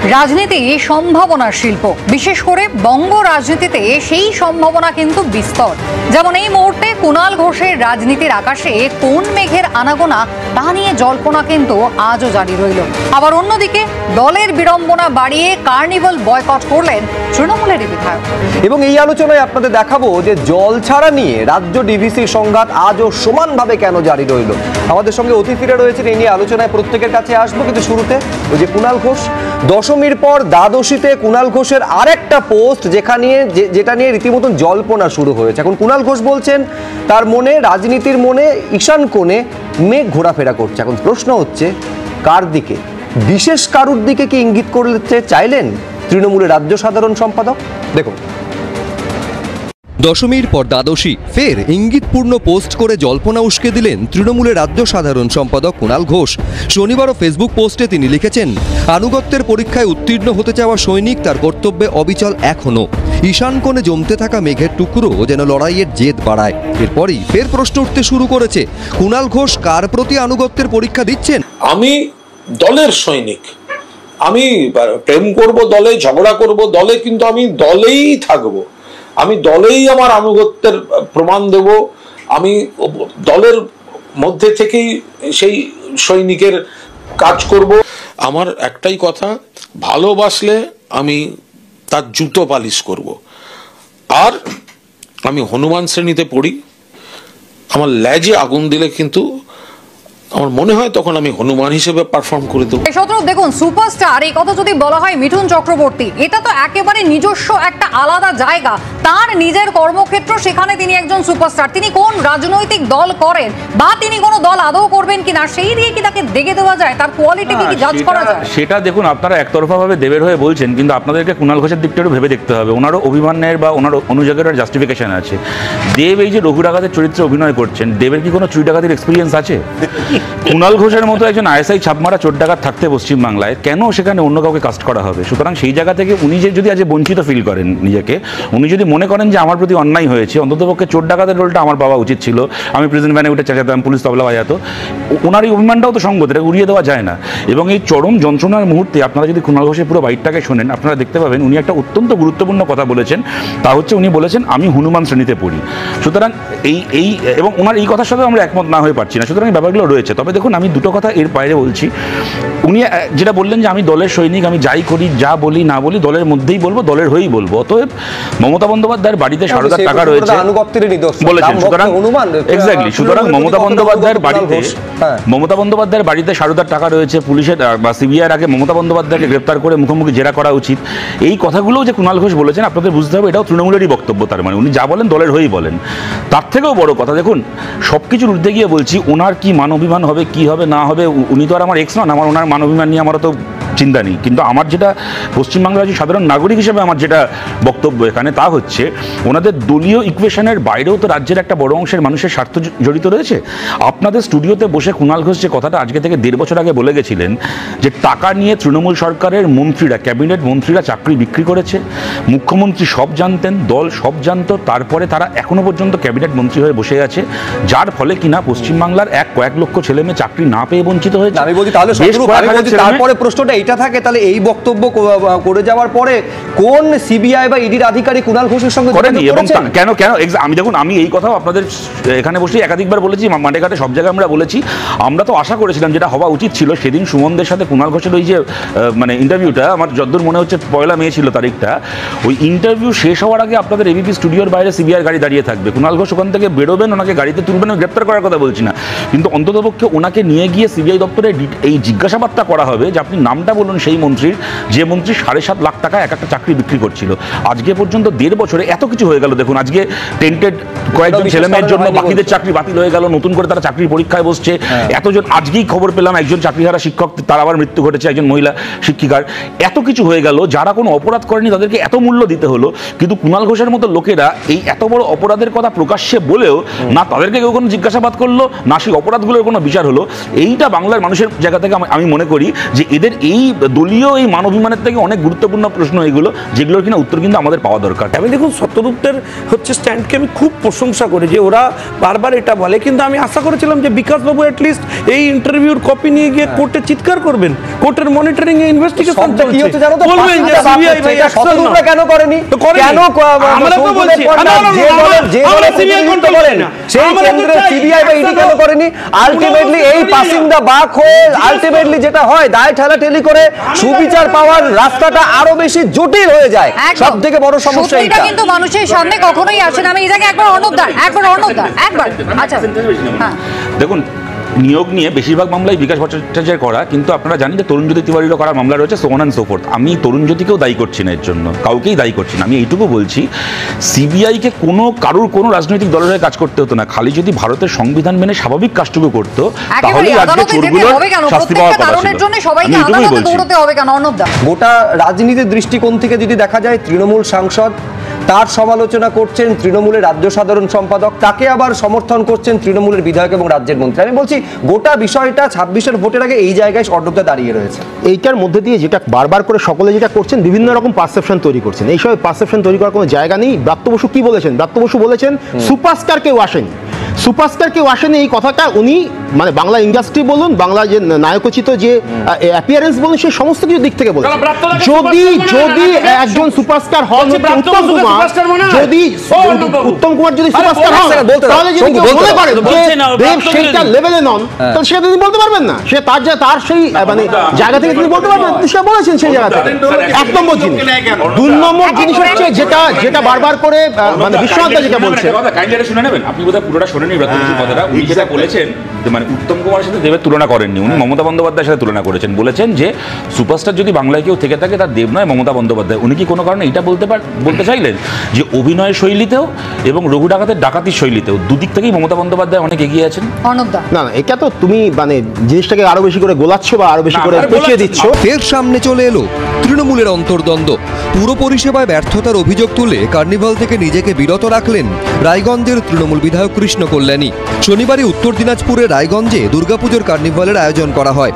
রাজনীতি সম্ভাবনার শিল্প, বিশেষ করে বঙ্গ রাজনীতিতে সেই সম্ভাবনা কিন্তু বিস্তর। যেমন এই মুহূর্তে কুণাল ঘোষের রাজনীতির আকাশে কোন মেঘের আনাগোনা তা নিয়ে জল্পনা কিন্তু আজও জারি রইল। আবার অন্যদিকে দলের বিড়ম্বনা বাড়িয়ে কার্নিভাল বয়কট করলেন তৃণমূলের বিধায়ক। এবং এই আলোচনায় আপনাদের দেখাবো যে জল ছাড়া নিয়ে রাজ্য ডিভিসি সংঘাত আজও সমানভাবে কেন জারি রইল। আমাদের সঙ্গে অতিথিরা রয়েছেন, এই নিয়ে আলোচনায় প্রত্যেকের কাছে আসবো। কিন্তু শুরুতে ওই যে কুণাল ঘোষ, দশমীর পর দ্বাদশীতে কুণাল ঘোষের আরেকটা পোস্ট যেটা নিয়ে রীতিমতন জল্পনা শুরু হয়েছে। এখন কুণাল ঘোষ বলছেন তার মনে, রাজনীতির মনে ঈশান কোণে মেঘ ঘোরাফেরা করছে। এখন প্রশ্ন হচ্ছে কার দিকে, বিশেষ কারুর দিকে কি ইঙ্গিত করতে চাইলেন তৃণমূলের রাজ্য সাধারণ সম্পাদক? দেখুন, দশমীর পর দ্বাদশী ফের ইঙ্গিতপূর্ণ পোস্ট করে জল্পনা উস্কে দিলেন তৃণমূলের রাজ্য সাধারণ সম্পাদক কুণাল ঘোষ। শনিবারও ফেসবুক পোস্টে তিনি লিখেছেন, আনুগত্যের পরীক্ষায় উত্তীর্ণ হতে চাওয়া সৈনিক তার কর্তব্যে অবিচল এখনো। ঈশান কোণে জমতে থাকা মেঘের টুকরো যেন লড়াইয়ের জেদ বাড়ায়। এরপরই ফের প্রশ্ন উঠতে শুরু করেছে, কুণাল ঘোষ কার প্রতি আনুগত্যের পরীক্ষা দিচ্ছেন? আমি দলের সৈনিক, আমি প্রেম করব দলে, ঝগড়া করব দলে, কিন্তু আমি দলেই থাকবো, আমি দলেই আমার আনুগত্যের প্রমাণ দেব, আমি দলের মধ্যে থেকেই সেই সৈনিকের কাজ করব। আমার একটাই কথা, ভালোবাসলে আমি তার জুতো পালিশ করব। আর আমি হনুমান শ্রেণীতে পড়ি, আমার লেজে আগুন দিলে কিন্তু আমার মনে হয় তখন আমি হনুমান হিসেবে পারফর্ম করে দেবো। দেখুন, সুপারস্টার এই কথা যদি বলা হয় মিঠুন চক্রবর্তী, এটা তো একেবারে নিজস্ব একটা আলাদা জায়গা, তার নিজের কর্মক্ষেত্র, সেখানে তিনি একজন সুপারস্টার। তিনি কোন রাজনৈতিক দল করেন বা তিনি কোনো দল আদৌ করবেন কিনা সেই দিয়ে কি তাকে দেখে দেওয়া যায়, তার কোয়ালিটি কি জাজ করা যায়? সেটা দেখুন, আপনারা একতরফাভাবে দেবের হয়ে বলছেন, কিন্তু আপনাদেরকে কুণাল ঘোষের দিকটা একটু ভেবে দেখতে হবে। ওনারও অভিমানের বা ওনার অনুযোগের জাস্টিফিকেশন আছে। দেব এই যে রঘু ডাকাতের চরিত্রে অভিনয় করছেন, দেবের কি কোনো চুরি ডাকাতির এক্সপিরিয়েন্স আছে? কুণাল ঘোষের মতো একজন আইএসআই ছাপমারা চোর ডাকাত থাকতে পশ্চিমবাংলায় কেন সেখানে অন্য কাউকে কাস্ট করা হবে? সুতরাং সেই জায়গা থেকে উনি যদি আজ বঞ্চিত ফিল করেন নিজেকে, উনি যদি মনে করেন যে আমার প্রতি অন্যায় হয়েছে, অন্ততপক্ষে চোর ডাকাতের রোলটা আমার পাওয়া উচিত ছিল, আমি প্রেজেন্ট ভ্যানে উঠে চেঁচাতাম, পুলিশ তবলা বাজাতো, ওনার এই অভিমানটাও তো সঙ্গত, এটা উড়িয়ে দেওয়া যায় না। এবং এই চরম যন্ত্রণার মুহূর্তে আপনারা যদি কুণাল ঘোষের পুরো বাইটটাকে শোনেন, আপনারা দেখতে পাবেন উনি একটা অত্যন্ত গুরুত্বপূর্ণ কথা বলেছেন। তা হচ্ছে উনি বলেছেন আমি হনুমান শ্রেণীতে পড়ি। সুতরাং এই এবং ওনার এই কথার সাথে আমরা একমত না হয়ে পারছি না। সুতরাং এই ব্যাপারগুলো রয়েছে। তবে দেখুন, আমি দুটো কথা এর বাইরে বলছি। উনি যেটা বললেন যে আমি দলের সৈনিক, আমি যাই করি, যা বলি না বলি দলের মধ্যেই বলবো, দলের হয়েই বলবো। অতএব মমতা বন্দ্যোপাধ্যায়ের বাড়িতে 7,000 টাকা রয়েছে বলেছেন। সুতরাং এক্স্যাক্টলি, সুতরাং মমতা বন্দ্যোপাধ্যায়ের বাড়িতে 7,000 টাকা রয়েছে। পুলিশের বা সিবিআইয়ের আগে মমতা বন্দ্যোপাধ্যায়কে গ্রেপ্তার করে মুখোমুখি জেরা করা উচিত। এই কথাগুলোও যে কুণাল ঘোষ বলেছেন, আপনাদের বুঝতে হবে এটাও তৃণমূলেরই বক্তব্য। তার মানে উনি যা বলেন দলের হয়েই বলেন। তার থেকেও বড় কথা, দেখুন সবকিছুর ঊর্ধ্বে গিয়ে বলছি, ওনার কি মানবিমান হবে, কি হবে না হবে, উনি তো আর আমার এক্স নন। আমার ওনার মানবিমান নিয়ে আমারও তো চিন্তা নেই। কিন্তু আমার যেটা পশ্চিমবাংলার সাধারণ নাগরিক হিসেবে আমার যেটা বক্তব্য এখানে, তা হচ্ছে ওনাদের দলীয় ইকুয়েশনের বাইরেও তো রাজ্যের একটা বড় অংশের মানুষের স্বার্থ জড়িত রয়েছে। আপনাদের স্টুডিওতে বসে কুণাল ঘোষ যে কথাটা আজকে থেকে 1.5 বছর আগে বলে গেছিলেন, যে টাকা নিয়ে তৃণমূল সরকারের মন্ত্রীরা, ক্যাবিনেট মন্ত্রীরা চাকরি বিক্রি করেছে, মুখ্যমন্ত্রী সব জানতেন, দল সব জানতো, তারপরে তারা এখনো পর্যন্ত ক্যাবিনেট মন্ত্রী হয়ে বসে আছে, যার ফলে কিনা পশ্চিমবাংলার কয়েক লক্ষ ছেলে মেয়ে চাকরি না পেয়ে বঞ্চিত হয়েছে। আমি বলছি তাহলে তারপরে প্রশ্নটা এটা থাকে, তাহলে এই বক্তব্য করে যাওয়ার পরে কোন সিবিআই বা ইডির আধিকারিক কুণাল ঘোষের সঙ্গে করেনি? এবং কেন আমি দেখুন, আমি এই কথাও আপনাদের এখানে বসে একাধিকবার বলেছি, মাঠে ঘাটে সব জায়গায় আমরা বলেছি। আমরা তো আশা করেছিলাম, যেটা হওয়া উচিত ছিল, সেদিন সুমনদের সাথে কুণাল ঘোষের ওই যে মানে ইন্টারভিউটা, আমার যতদূর মনে হচ্ছে 1 মে ছিল তারিখটা, ওই ইন্টারভিউ শেষ হওয়ার আগে আপনাদের এবিপি স্টুডিওর বাইরে সিবিআই গাড়ি দাঁড়িয়ে থাকবে, কুণাল ঘোষ ওখান থেকে বেরোবেন, ওনাকে গাড়িতে তুলবেন, গ্রেপ্তার করার কথা বলছি না, কিন্তু অন্ততপক্ষে ওনাকে নিয়ে গিয়ে সিবিআই দপ্তরে এই জিজ্ঞাসাবাদটা করা হবে যে আপনি নামটা বলুন সেই মন্ত্রীর, যে মন্ত্রী 7.5 লাখ টাকা একটা চাকরি বিক্রি করছিল। আজকে পর্যন্ত 1.5 বছরে এত কিছু হয়ে গেল। দেখুন, আজকে টেন্টেড কয়েকজন ছেলে মেয়ের জন্য বাকিদের চাকরি বাতিল হয়ে গেল, নতুন করে তারা চাকরির পরীক্ষায় বসছে। এতজন, আজকেই খবর পেলাম একজন চাকরিহারা শিক্ষক, তার আবার মৃত্যু ঘটেছে, একজন মহিলা শিক্ষিকার। এত কিছু হয়ে গেল, যারা কোনো অপরাধ করেনি তাদেরকে এত মূল্য দিতে হলো। কিন্তু কুণাল ঘোষের মতো লোকেরা এই এত বড় অপরাধের কথা প্রকাশ্যে বলেও না তাদেরকে কেউ কোনো জিজ্ঞাসাবাদ করলো, না সেই অপরাধগুলোর কোনো বিচার হলো। এইটা বাংলার মানুষের জায়গা থেকে আমি মনে করি যে এদের এই দলীয় এই মানবিমানের থেকে অনেক গুরুত্বপূর্ণ প্রশ্ন এগুলো, যেগুলোর কিনা উত্তর কিন্তু আমাদের পাওয়া দরকার। আমি দেখুন শতরূপদের হচ্ছে স্ট্যান্ডকে আমি খুব প্রশংসা করি যে ওরা বারবার এটা বলে, কিন্তু আমি আশা করেছিলাম যে বিকাশবাবু অ্যাটলিস্ট এই ইন্টারভিউর কপি নিয়ে গিয়ে কোর্টে চিৎকার করবেন, কোর্টের মনিটরিং এ ইনভেস্টিগেশন কি হচ্ছে জানো তো, বলবেন যে সিবিআই ভাই শতরূপরা কেন করেনি, কেন আমরা তো বলছি যে দলের প্রতিনিধিত্ব করেন সেই কেন্দ্রে সিবিআই বা ইডি কেন করেনি? আলটিমেটলি এই পাসিং দা বাক হয়ে আলটিমেটলি যেটা হয় দায় ঠেলাঠেলি করে সুবিচার পাওয়ার রাস্তাটা আরো বেশি জটিল হয়ে যায়। সব থেকে বড় সমস্যা এটা কিন্তু মানুষের সামনে কখনোই আসে না। আমি এই জায়গায় একবার অর্ণবদার একবার আচ্ছা হ্যাঁ দেখুন, নিয়োগ নিয়ে বেশিরভাগ মামলাই বিকাশ ভট্টাচার্যের করা, কিন্তু আপনারা জানেন যে তরুণজ্যোতি তিওয়ারিরও করা মামলা রয়েছে, so on and so fourth. আমি তরুণজ্যোতিকেও দায়ী করছি না এর জন্য, কাউকেই দায়ী করছি না। আমি এইটুকু বলছি সিবিআইকে কোনো রাজনৈতিক দলের হয়ে কাজ করতে হতো না, খালি যদি ভারতের সংবিধান মেনে স্বাভাবিক কাজটুকু করতো তাহলে আজকে চোরগুলোর শাস্তি পাওয়ার কথা ছিল। গোটা রাজনীতির দৃষ্টিকোণ থেকে যদি দেখা যায়, তৃণমূল সাংসদ তার সমালোচনা করছেন তৃণমূলের রাজ্য সাধারণ সম্পাদক, তাকে আবার সমর্থন করছেন তৃণমূলের বিধায়ক এবং রাজ্যের মন্ত্রী। আমি বলছি গোটা বিষয়টা 26-এর ভোটের আগে এই জায়গায় অর্ণবদা দাঁড়িয়ে রয়েছে। এইটার মধ্যে দিয়ে যেটা বারবার করে সকলে যেটা করছেন, বিভিন্ন রকম পারসেপশন তৈরি করছেন। এই সব পারসেপশন তৈরি করার কোনো জায়গা নেই। ব্রাত্য বসু কি বলেছেন? ব্রাত্য বসু বলেছেন সুপারস্টার কেউ আসেনি, সুপারস্টার কেউ আসেনি। এই কথাটা উনি মানে বাংলা ইন্ডাস্ট্রি বলুন, বাংলা যে নায়কোচিত যে অ্যাপিয়ারেন্স বলুন, সেই সমস্ত কিছু দিক থেকে বলছেন। যদি একজন সুপারস্টার হন উত্তম কুমার, যদি উত্তম কুমার যদি সুপারস্টার হন, তাহলে যদি কেউ মনে করে দেব সেইটা লেভেলে নন, তাহলে সেটা তিনি বলতে পারবেন না। সে তার সেই মানে জায়গা থেকে তিনি বলতে পারবেন, সে বলেছেন সেই জায়গা থেকে। 1 নম্বর জিনিস। 2 নম্বর জিনিস হচ্ছে যেটা বারবার করে মানে বিশ্বনাথ যেটা বলছে, শুনে নেবেন আপনি বোধহয় পুরোটা শোনেন এই কথাটা। উনি যেটা বলেছেন মানে উত্তম কুমারের সাথে দেবের তুলনা করেননি, উনি মমতা বন্দ্যোপাধ্যায়ের সাথে তুলনা করেছেন। বলেছেন যে সুপারস্টার যদি বাংলায় কেউ থেকে থাকে তার দেব নয়, মমতা বন্দ্যোপাধ্যায়। উনি কি কোনো কারণে এটা বলতে চাইলেন যে অভিনয় শৈলীতেও এবং রঘু ডাকাতের ডাকাতির শৈলীতেও দুদিক থেকেই মমতা বন্দ্যোপাধ্যায় অনেক এগিয়ে আছেন? না, এটা তো তুমি মানে জিনিসটাকে আরো বেশি করে গোলাচ্ছ বা আরো বেশি করে পেঁচিয়ে দিচ্ছ। ফের সামনে চলে এলো তৃণমূলের অন্তর্দ্বন্দ্ব। পুরো পরিষেবায় ব্যর্থতার অভিযোগ তুলে কার্নিভাল থেকে নিজেকে বিরত রাখলেন রায়গঞ্জের তৃণমূল বিধায়ক কৃষ্ণ কল্যাণী। শনিবারই উত্তর দিনাজপুরের রায়গঞ্জে দুর্গাপুজোর কার্নিভালের আয়োজন করা হয়।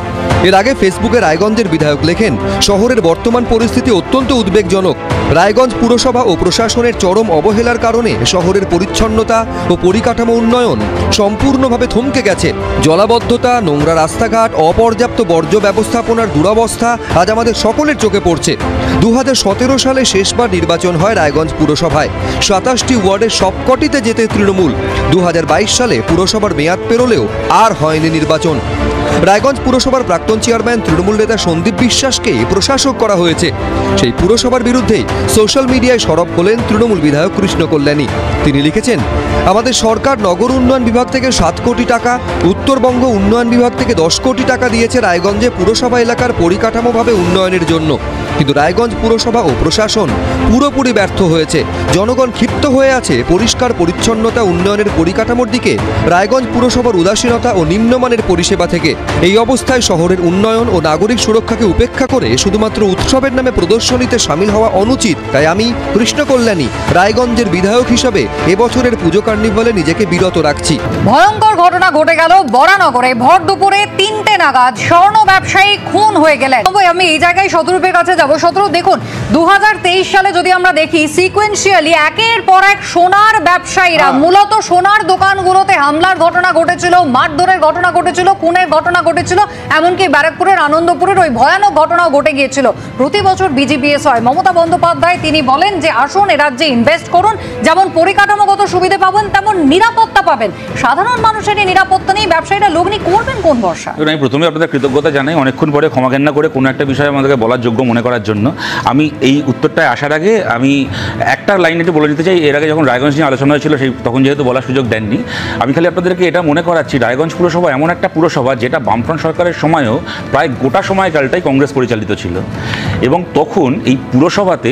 এর আগে ফেসবুকে রায়গঞ্জের বিধায়ক লেখেন, শহরের বর্তমান পরিস্থিতি অত্যন্ত উদ্বেগজনক। রায়গঞ্জ পুরসভা ও প্রশাসনের চরম অবহেলার কারণে শহরের পরিচ্ছন্নতা ও পরিকাঠামো উন্নয়ন সম্পূর্ণভাবে থমকে গেছে। জলাবদ্ধতা, নোংরা রাস্তাঘাট, অপর্যাপ্ত বর্জ্য ব্যবস্থাপনার দুরবস্থা আজ আমাদের সকলের চোখে পড়ছে। 2017 সালে শেষবার নির্বাচন হয় রায়গঞ্জ পুরসভায়। 27টি ওয়ার্ডের সবকটিতে জেতে তৃণমূল। 2022 সালে পুরসভার মেয়াদ পেরোলেও আর হয়নি নির্বাচন। রায়গঞ্জ পুরসভার প্রাক্তন চেয়ারম্যান তৃণমূল নেতা সন্দীপ বিশ্বাসকে প্রশাসক করা হয়েছে। সেই পুরসভার বিরুদ্ধেই সোশ্যাল মিডিয়ায় সরব হলেন তৃণমূল বিধায়ক কৃষ্ণ কল্যাণী। তিনি লিখেছেন, আমাদের সরকার নগর উন্নয়ন বিভাগ থেকে 7 কোটি টাকা, উত্তরবঙ্গ উন্নয়ন বিভাগ থেকে 10 কোটি টাকা দিয়েছে রায়গঞ্জে পুরসভা এলাকার পরিকাঠামোভাবে উন্নয়নের জন্য। কিন্তু রায়গঞ্জ পুরসভা ও প্রশাসন পুরোপুরি ব্যর্থ হয়েছে। জনগণ ক্ষিপ্ত হয়ে আছে পরিষ্কার পরিচ্ছন্নতা উন্নয়নের পরিকাঠামোর দিকে, রায়গঞ্জ পুরসভার উদাসীনতা ও নিম্নমানের পরিষেবা থেকে। এই অবস্থায় শহরের উন্নয়ন ও নাগরিক সুরক্ষাকে উপেক্ষা করে শুধুমাত্র উৎসবের নামে প্রদর্শনীতে সামিল হওয়া অনুচিত। তাই আমি কৃষ্ণ কল্যাণী রায়গঞ্জের বিধায়ক হিসাবে এবছরের পুজো কার্নিভালে নিজেকে বিরত রাখছি। ভয়ঙ্কর ঘটনা ঘটে গেল বরানগরে। ভর দুপুরে 3টে নাগাদ স্বর্ণ ব্যবসায়ী খুন হয়ে গেলেন। আমি এই জায়গায় শতরূপের কাছে যাব। শতরূপ, দেখুন 2023 সালে যদি আমরা দেখি সিকোয়েন্সিয়ালি একের পর এক সোনার ব্যবসায়ীরা মূলত সোনার দোকানগুলোতে হামলার ঘটনা ঘটেছিল, মারধরের ঘটনা ঘটেছিল, খুনের ঘটনা ঘটেছিল, এমনকি ব্যারাকপুরের আনন্দপুরের ওই ভয়ানক ঘটনাও ঘটে গিয়েছিল। প্রতি বছর বিজিবিএস হয়। মমতা বন্দ্যোপাধ্যায় তিনি বলেন যে আসুন এ রাজ্যে ইনভেস্ট করুন, যেমন পরিকাঠামোগত সুবিধা পাবেন তেমন নিরাপত্তা পাবেন। সাধারণ মানুষের এই নিরাপত্তা নেই, ব্যবসায়ীরা লগ্নি করবেন কোন ভরসা? আমি প্রথমে আপনাদের কৃতজ্ঞতা জানাই অনেকক্ষণ পরে ক্ষমা ঘেন্না করে কোনো একটা বিষয় আমাদেরকে বলার যোগ্য মনে করার জন্য। আমি এই উত্তরটায় আসার আগে আমি একটা লাইন একটু বলে দিতে চাই। এর আগে যখন রায়গঞ্জ নিয়ে আলোচনা হয়েছিল সেই তখন যেহেতু বলার সুযোগ দেননি, আমি খালি আপনাদেরকে এটা মনে করাচ্ছি, রায়গঞ্জ পুরসভা এমন একটা পুরসভা যেটা বামফ্রন্ট সরকারের সময়ও প্রায় গোটা সময়কালটাই কংগ্রেস পরিচালিত ছিল, এবং তখন এই পুরসভাতে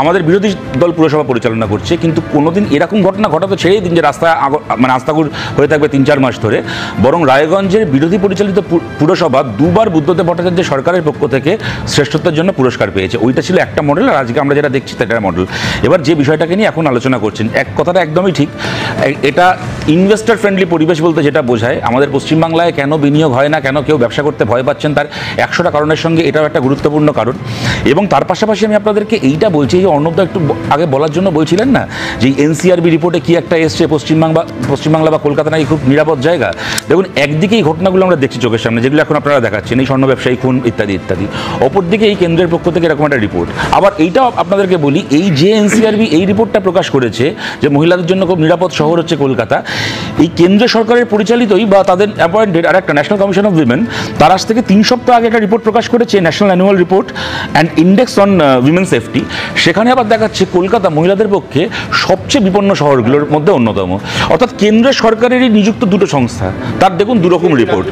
আমাদের বিরোধী দল পুরসভা পরিচালনা করছে, কিন্তু কোনোদিন এরকম ঘটনা ঘটা তো ছেড়েই দিন যে রাস্তায় মানে আস্তাকুর হয়ে থাকবে 3-4 মাস ধরে। বরং রায়গঞ্জের বিরোধী পরিচালিত পুরসভা 2 বার বুদ্ধদেব ভট্টাচার্য সরকারের পক্ষ থেকে শ্রেষ্ঠত্বের জন্য পুরস্কার পেয়েছে। ওইটা ছিল একটা মডেল, আর আজকে আমরা যেটা দেখছি সেটা মডেল। এবার যে বিষয়টাকে নিয়ে এখন আলোচনা করছেন, এক কথাটা একদমই ঠিক, এটা ইনভেস্টর ফ্রেন্ডলি পরিবেশ বলতে যেটা বোঝায়, আমাদের পশ্চিমবাংলায় কেন বিনিয়োগ হয় না, কেন কেউ ব্যবসা করতে ভয় পাচ্ছেন, তার 100টা কারণের সঙ্গে এটাও একটা গুরুত্বপূর্ণ কারণ। এবং তার পাশাপাশি আমি আপনাদেরকে এইটা বলছি, যে অর্ণবদা একটু আগে বলার জন্য বলছিলেন না যে এনসিআরবি রিপোর্টে কি একটা এসছে, পশ্চিমবাংলা বা কলকাতা নাকি খুব নিরাপদ জায়গা। দেখুন, একদিকে এই ঘটনাগুলো আমরা দেখছি চোখের সামনে, যেগুলো এখন আপনারা দেখাচ্ছেন, এই স্বর্ণ ব্যবসায়ী খুন ইত্যাদি ইত্যাদি। অপরদিকে এই কেন্দ্রের পক্ষ থেকে এরকম একটা রিপোর্ট। আবার এইটাও আপনাদেরকে বলি, এই যে এনসিআরবি এই রিপোর্টটা প্রকাশ করেছে যে মহিলাদের জন্য খুব নিরাপদ শহর হচ্ছে কলকাতা, এই কেন্দ্র সরকারের পরিচালিতই বা তাদের অ্যাপয়েন্টেড আর একটা ন্যাশনাল কমিশন অফ উইমেন, তার আজ থেকে 3 সপ্তাহ আগে একটা রিপোর্ট প্রকাশ করেছে, national annual report and index on women safety. সেখানে আবার দেখাচ্ছে কলকাতা মহিলাদের পক্ষে সবচেয়ে বিপন্ন শহরগুলোর মধ্যে অন্যতম। অর্থাৎ কেন্দ্র সরকারেরই নিযুক্ত 2টো সংস্থা, তার দেখুন 2 রকম রিপোর্ট।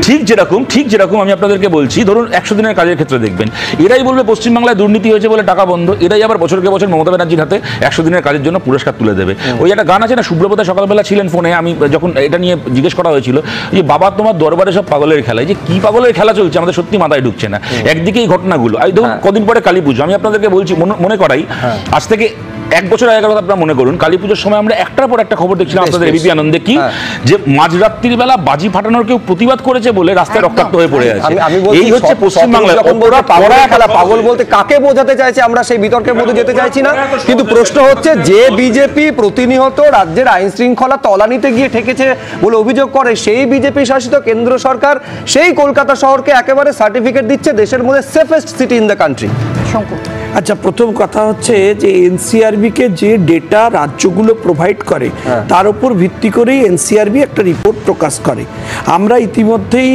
ঠিক যেরকম আমি আপনাদেরকে বলছি, ধরুন 100 দিনের কাজের ক্ষেত্রে দেখবেন, এরাই বলবে পশ্চিমবাংলায় দুর্নীতি হয়েছে বলে টাকা বন্ধ, এরাই আবার বছরকে বছর মমতা ব্যানার্জির হাতে 100 দিনের কাজের জন্য পুরস্কার তুলে দেবে। ওই একটা গান আছে না, সুব্রতদা সকালবেলা ছিলেন ফোনে, আমি যখন এটা নিয়ে জিজ্ঞেস করা হয়েছিল যে বাবা তোমার দরবারে সব পাগলের খেলা, যে কি পাগলের খেলা চলছে আমাদের সত্যি মাথায় ঢুকছে না। একদিকে এই ঘটনাগুলো, দেখুন কদিন পরে কালী পুজো, আমি আপনাদেরকে বলছি মনে করাই, আজ থেকে 1 বছর আগের কথা আপনারা মনে করুন, কালী পুজোর সময় আমরা একটার পর একটা খবর দেখছিলাম আপনাদের এবিপি আনন্দে, কি যে মাঝরাত্রির বেলা বাজি ফাটানোর কেউ প্রতিবাদ করেছে বলে রাস্তায় রক্তাক্ত হয়ে পড়ে আছে। এই হচ্ছে পশ্চিমবাংলা। পাগল বলতে কাকে বোঝাতে চাইছে আমরা সেই বিতর্কের মধ্যে যেতে চাইছি না, কিন্তু প্রশ্ন হচ্ছে যে বিজেপি প্রতিনিয়ত রাজ্যের আইন শৃঙ্খলা তলানিতে গিয়ে ঠেকেছে বলে অভিযোগ করে, সেই বিজেপি শাসিত কেন্দ্র সরকার সেই কলকাতা শহরকে একেবারে সার্টিফিকেট দিচ্ছে দেশের মধ্যে safest city in the country. আচ্ছা, প্রথম কথা হচ্ছে যে এনসিআরবিকে যে ডেটা রাজ্যগুলো প্রোভাইড করে তার উপর ভিত্তি করেই এনসিআরবি একটা রিপোর্ট প্রকাশ করে। আমরা ইতিমধ্যেই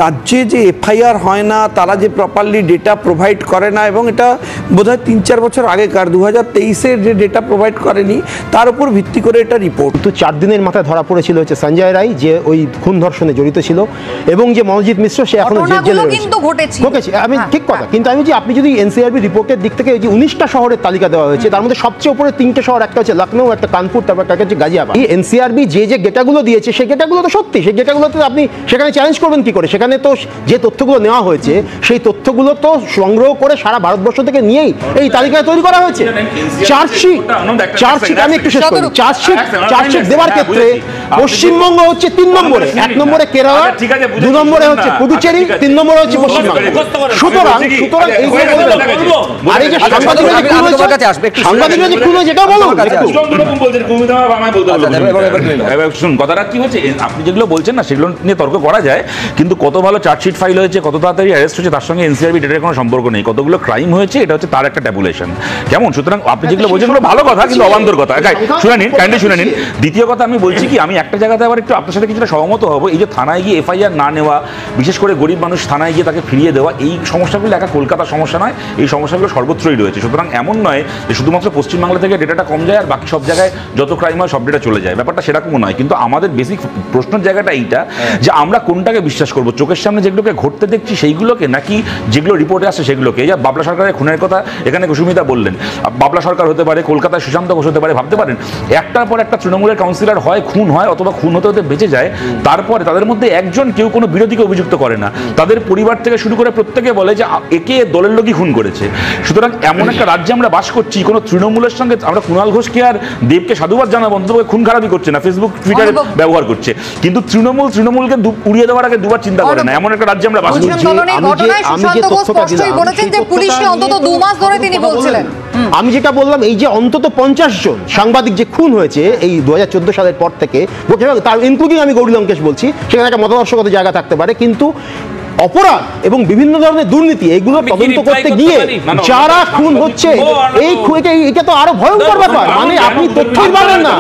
রাজ্যে যে এফআইআর হয় না, তারা যে প্রপারলি ডেটা প্রোভাইড করে না, এবং এটা বোধহয় 3-4 বছর আগেকার 2023-এর যে ডেটা প্রোভাইড করেনি, তার উপর ভিত্তি করে এটা রিপোর্ট। তো 4 দিনের মাথায় ধরা পড়েছিল হচ্ছে সঞ্জয় রায়, যে ওই খুন ধর্ষণে জড়িত ছিল, এবং যে মনোজিৎ মিশ্র, সে এখনো জেলে রয়েছে। আমি ঠিক কথা, কিন্তু আমি যে আপনি যদি এনসিআরবি রিপোর্টের দিক থেকে যে 19টা শহরের তালিকা দেওয়া হয়েছে, তার মধ্যে সবচেয়ে উপরে 3টে শহর, একটা হচ্ছে লখনৌ, একটা কানপুর, তারপর একটা হচ্ছে গাজিয়াবাদ। এই এনসিআরবি যে ডেটাগুলো দিয়েছে, সেই ডেটাগুলো তো সত্যি, সেই ডেটাগুলোতে আপনি সেখানে চ্যালেঞ্জ করবেন কি করে? সেখানে তো যে তথ্যগুলো নেওয়া হয়েছে, সেই তথ্যগুলো তো সংগ্রহ করে সারা ভারতবর্ষ থেকে নিয়েই এই তালিকায় তৈরি করা হয়েছে। চার্জশিট আমি একটু শেষ করি। চার্জশিট দেওয়ার ক্ষেত্রে পশ্চিমবঙ্গ হচ্ছে 3 নম্বরে, 1 নম্বরে কেরালা, 2 নম্বরে হচ্ছে পুদুচেরি, 3 নম্বরে হচ্ছে পশ্চিমবঙ্গ। সুতরাং এই যে সাংবাদিকরা যে খুন হয়েছে, যেটা বলো কথাটা কি হচ্ছে, আপনি যেগুলো বলছেন না সেগুলো নিয়ে তর্ক করা যায়, কিন্তু কত ভালো চার্জশিট ফাইল হয়েছে, কত তাড়াতাড়ি অ্যারেস্ট হচ্ছে, তার সঙ্গে এনসিআরবি ডেটার কোনো সম্পর্ক নেই। কতগুলো ক্রাইম হয়েছে, এটা হচ্ছে তার একটা ট্যাবুলেশন। কেমন? সুতরাং আপনি যেগুলো বলছেন ভালো কথা, কিন্তু অবান্তর কথা। কাইন্ডলি শুনে নিন। দ্বিতীয় কথা আমি বলছি কি, আমি একটা জায়গাতে আবার একটু আপনার সাথে কিছুটা সহমত হবো। এই যে থানায় গিয়ে এফআইআর না নেওয়া, বিশেষ করে গরিব মানুষ থানায় গিয়ে তাকে ফিরিয়ে দেওয়া, এই সমস্যাগুলো একা কলকাতার সমস্যা নয়, এই সমস্যাগুলো সর্বত্রই রয়েছে। সুতরাং এমন নয় যে শুধুমাত্র পশ্চিমবাংলা থেকে ডেটাটা কম যায় আর বাকি সব জায়গায় যত ক্রাইম হয় সব ডেটা চলে যায়, ব্যাপারটা সেরকমও নয়। কিন্তু আমাদের বেসিক প্রশ্নের জায়গাটা এইটা যে আমরা কোনটাকে বিশ্বাস করবো, চোখের সামনে যেগুলোকে ঘটতে দেখছি সেইগুলোকে, নাকি যেগুলো রিপোর্টে আসছে সেগুলোকে। এই যে বাবলা সরকারের খুনের কথা এখানে কুসুমিতা বললেন, বাবলা সরকার হতে পারে, কলকাতায় সুশান্ত ঘোষ হতে পারে। ভাবতে পারেন একটার পর একটা তৃণমূলের কাউন্সিলর হয়, খুন হয়, অথবা খুন হতে হতে বেঁচে যায়, তারপরে তাদের মধ্যে একজন কেউ কোনো বিরোধীকে অভিযুক্ত করে না, তাদের পরিবার থেকে শুরু করে প্রত্যেকে বলে যে একে দলের লোকই খুন করেছে। সুতরাং এমন একটা রাজ্যে আমরা বাস করছি, কোনো তৃণমূলের সঙ্গে আমরা কুণাল ঘোষকে আর দেবকে সাধুবাদ জানাবো, অন্তত খুন খারাপই করছে না, ফেসবুক টুইটার ব্যবহার করছে, কিন্তু তৃণমূলকে উড়িয়ে দেওয়ার আগে দুবার চিন্তা করে না। এমন একটা রাজ্যে আমরা বাস করছি। আমি যেটা বললাম, এই যে অন্তত 50 জন সাংবাদিক যে খুন হয়েছে এই 2014 সালের পর থেকে, তার ইনক্লুডিং আমি গৌরী লঙ্কেশ বলছি, সেখানে একটা মতাদর্শগত জায়গা থাকতে পারে, কিন্তু অপরাধ এবং বিভিন্ন ধরনের দুর্নীতি এইগুলো তদন্ত করতে গিয়ে যারা খুন হচ্ছে, এটা তো আরো ভয়ঙ্কর ব্যাপার। মানে আপনি তথ্যই পাবেন না,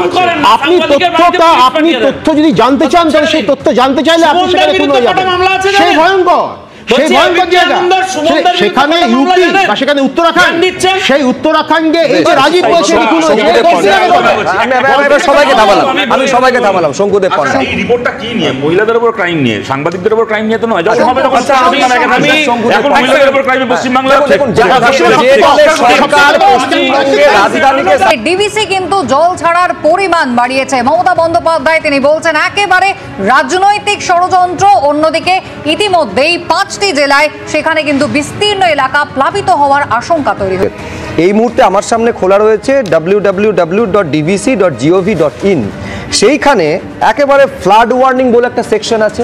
আপনি তথ্য যদি জানতে চান, তাহলে সেই তথ্য জানতে চাইলে আপনি সেখানে খুন হয়ে যাবেন, সেই ভয়ঙ্কর। সেই ভয়ঙ্কর জায়গা, সেখানে ইউপি বা সেখানে উত্তরাখণ্ড, সেই উত্তরাখণ্ডে এই যে রাজীব বলছে আমি সবাইকে থামালাম। শঙ্কুদেব পান্ডা, এই রিপোর্টটা কি নিয়ে? মহিলাদের উপর ক্রাইম নিয়ে, সাংবাদিকদের উপর ক্রাইম নিয়ে তো নয়। ডিভিসি কিন্তু জল ছাড়ার পরিমাণ বাড়িয়েছে। মমতা বন্দ্যোপাধ্যায় তিনি বলছেন একেবারে রাজনৈতিক ষড়যন্ত্র। অন্যদিকে ইতিমধ্যেই 5টি জেলায় সেখানে কিন্তু বিস্তীর্ণ এলাকা প্লাবিত হওয়ার আশঙ্কা তৈরি হয়েছে। এই মুহূর্তে আমার সামনে খোলা রয়েছে www.dvc.gov.in। সেইখানে একেবারে ফ্লাড ওয়ার্নিং বলে একটা সেকশন আছে।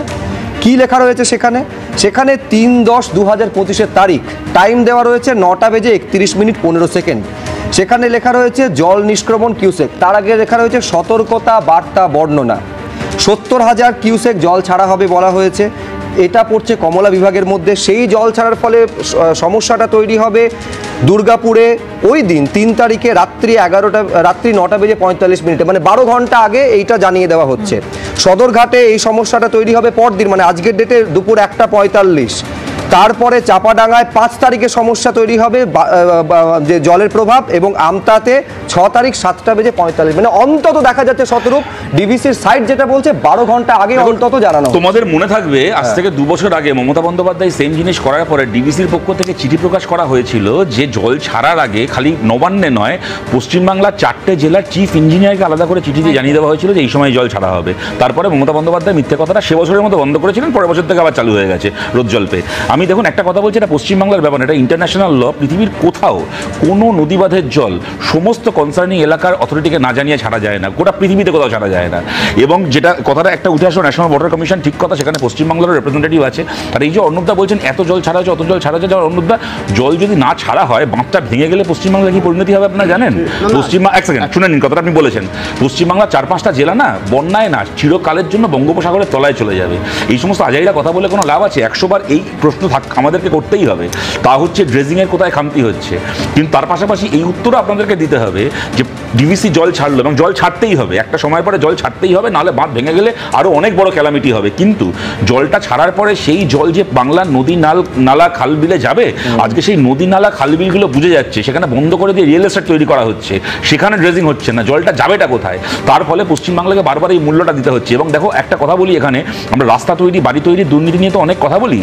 কি লেখা রয়েছে সেখানে? সেখানে 3/10/2025 তারিখ, টাইম দেওয়া রয়েছে 9:31:15। সেখানে লেখা রয়েছে জল নিষ্ক্রমণ কিউসেক। তার আগে লেখা রয়েছে সতর্কতা বার্তা বর্ণনা। 70,000 কিউসেক জল ছাড়া হবে বলা হয়েছে। এটা পড়ছে কমলা বিভাগের মধ্যে। সেই জল ছাড়ার ফলে সমস্যাটা তৈরি হবে দুর্গাপুরে ওই দিন 3 তারিখে রাত্রি 9:45, মানে 12 ঘন্টা আগে এইটা জানিয়ে দেওয়া হচ্ছে। সদরঘাটে এই সমস্যাটা তৈরি হবে পরদিন, মানে আজকের ডেটে দুপুর 1:45। তারপরে চাপাডাঙ্গায় 5 তারিখে সমস্যা তৈরি হবে যে জলের প্রভাব, এবং আমতাতে 6 তারিখ 7:45, মানে অন্তত দেখা যাচ্ছে শতরূপ ডিভিসির সাইট যেটা বলছে 12 ঘন্টা আগে অন্তত জানানো। তোমাদের মনে থাকবে আজ থেকে 2 বছর আগে মমতা বন্দ্যোপাধ্যায় সেম জিনিস করার পরে ডিভিসির পক্ষ থেকে চিঠি প্রকাশ করা হয়েছিল যে জল ছাড়ার আগে খালি নবান্নে নয়, পশ্চিমবাংলার 4টে জেলার চিফ ইঞ্জিনিয়ারকে আলাদা করে চিঠি দিয়ে জানিয়ে দেওয়া হয়েছিল যে এই সময় জল ছাড়া হবে। তারপরে মমতা বন্দ্যোপাধ্যায় মিথ্যে কথাটা সে বছরের মতো বন্ধ করেছিলেন, পরের বছর থেকে আবার চালু হয়ে গেছে রোদ জল পেয়ে। আমি দেখুন একটা কথা বলছি, এটা পশ্চিমবাংলার ব্যাপার, এটা ইন্টারন্যাশনাল ল। পৃথিবীর কোথাও কোনো নদীবাঁধের জল সমস্ত কনসার্নিং এলাকার অথরিটিকে না জানিয়ে ছাড়া যায় না, গোটা পৃথিবীতে কোথাও ছাড়া যায় না। এবং যেটা কথাটা একটা উঠে আসলো ন্যাশনাল ওয়াটার কমিশন, ঠিক কথা, সেখানে পশ্চিমবাংলারও রিপ্রেজেন্টেটিভ আছে। আর এই যে অর্ণবদা বলছেন এত জল ছাড়া হচ্ছে, অত জল ছাড়া হচ্ছে, অর্ণবদা জল যদি না ছাড়া হয়, বাঁধটা ভেঙে গেলে পশ্চিমবাংলার কি পরিণতি হবে আপনারা জানেন? এক সেকেন্ড শুনে নিন কথাটা আপনি বলেছেন। পশ্চিমবাংলার 4-5টা জেলা না বন্যায় না চিরকালের জন্য বঙ্গোপসাগরের তলায় চলে যাবে। এই সমস্ত আজাইরা কথা বলে কোনো লাভ আছে? 100 বার এই প্রশ্ন আমাদেরকে করতেই হবে, তা হচ্ছে ড্রেজিংয়ের কোথায় খামতি হচ্ছে। কিন্তু তার পাশাপাশি এই উত্তরও আপনাদেরকে দিতে হবে যে ডিভিসি জল ছাড়লো এবং জল ছাড়তেই হবে, একটা সময় পরে জল ছাড়তেই হবে, নাহলে বাঁধ ভেঙে গেলে আরও অনেক বড় ক্যালামিটি হবে। কিন্তু জলটা ছাড়ার পরে সেই জল যে বাংলার নদী নালা খাল বিলে যাবে, আজকে সেই নদী নালা খাল বিলগুলো বুঝে যাচ্ছে, সেখানে বন্ধ করে দিয়ে রিয়েল এস্টেট তৈরি করা হচ্ছে, সেখানে ড্রেজিং হচ্ছে না, জলটা যাবেটা কোথায়? তার ফলে পশ্চিমবাংলাকে বারবার এই মূল্যটা দিতে হচ্ছে। এবং দেখো একটা কথা বলি, এখানে আমরা রাস্তা তৈরি, বাড়ি তৈরি, দুর্নীতি নিয়ে তো অনেক কথা বলি,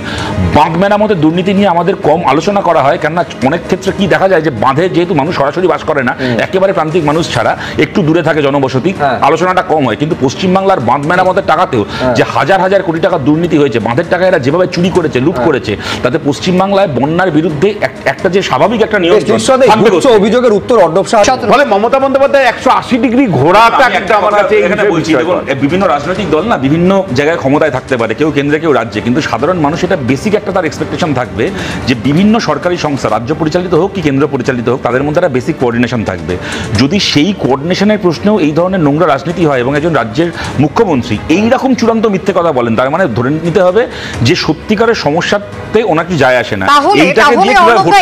বাঁধ মেরামতের দুর্নীতি নিয়ে আমাদের কম আলোচনা করা হয়। কেননা অনেক ক্ষেত্রে কি দেখা যায় যে বাঁধে যেহেতু মানুষ সরাসরি বাস করে না, একেবারে প্রান্তিক মানুষ ছাড়া একটু দূরে থাকে জনবসতি, আলোচনাটা কম হয়। কিন্তু পশ্চিমবাংলার বাঁধ মেরামতের টাকাতেও যে হাজার হাজার কোটি টাকা দুর্নীতি হয়েছে, বাঁধের টাকা এরা যেভাবে চুরি করেছে, লুট করেছে, তাতে পশ্চিমবাংলায় বন্যার বিরুদ্ধে একটা যে স্বাভাবিক একটা নিয়ম অভিযোগের উত্তর অর্ণব শাহ ফলে মমতা বন্দ্যোপাধ্যায় 180 ডিগ্রি ঘোরাটা আমার কাছে বলছি। বিভিন্ন রাজনৈতিক দল না বিভিন্ন জায়গায় ক্ষমতায় থাকতে পারে, কেউ কেন্দ্রে কেউ রাজ্যে, কিন্তু সাধারণ মানুষ এটা বেসিক একটা তার এক্সপেকটেশন থাকবে যে বিভিন্ন সরকারি সংস্থা, রাজ্য পরিচালিত হোক কি কেন্দ্র পরিচালিত হোক, তাদের মধ্যে একটা বেসিক কোঅর্ডিনেশন থাকবে। যদি সেই কোঅর্ডিনেশনের প্রশ্নেও এই ধরনের নোংরা রাজনীতি হয় এবং একজন রাজ্যের মুখ্যমন্ত্রী এইরকম চূড়ান্ত মিথ্যে কথা বলেন, তার মানে ধরে নিতে হবে যে সত্যিকারের সমস্যাতে ওনার কি যায় আসে না। তাহলে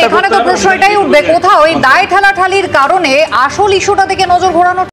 এখানে তো প্রশ্ন এটাই উঠবে, কোথাও ওই দায় ঠেলাঠালির কারণে আসল ইস্যুটা থেকে নজর ঘোরানো